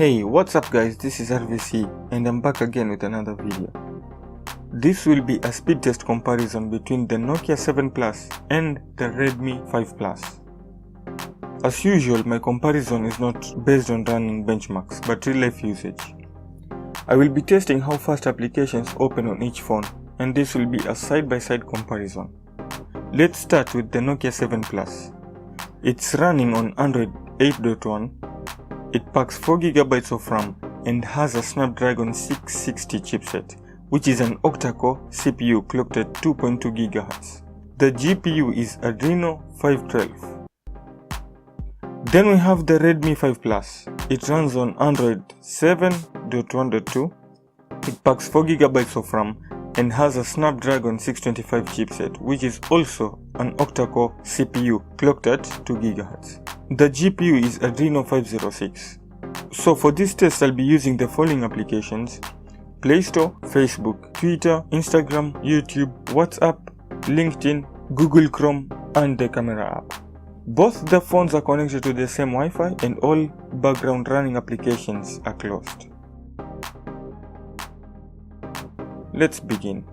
Hey, what's up guys, this is R.V.C and I'm back again with another video. This will be a speed test comparison between the Nokia 7 Plus and the Redmi 5 Plus. As usual, my comparison is not based on running benchmarks but real life usage. I will be testing how fast applications open on each phone, and this will be a side-by-side comparison. Let's start with the Nokia 7 Plus. It's running on Android 8.1. It packs 4GB of RAM and has a Snapdragon 660 chipset, which is an octa-core CPU clocked at 2.2 GHz. The GPU is Adreno 512. Then we have the Redmi 5 Plus. It runs on Android 7.1.2. It packs 4GB of RAM and has a Snapdragon 625 chipset, which is also an octa-core CPU clocked at 2 GHz. The GPU is Adreno 506. So for this test, I'll be using the following applications: Play Store, Facebook, Twitter, Instagram, YouTube, WhatsApp, LinkedIn, Google Chrome, and the camera app. Both the phones are connected to the same Wi-Fi and all background running applications are closed. Let's begin.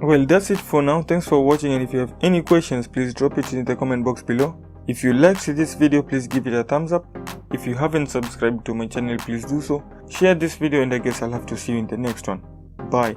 Well, that's it for now. Thanks for watching, and if you have any questions, please drop it in the comment box below. If you liked this video, please give it a thumbs up. If you haven't subscribed to my channel, please do so. Share this video, and I guess I'll have to see you in the next one. Bye.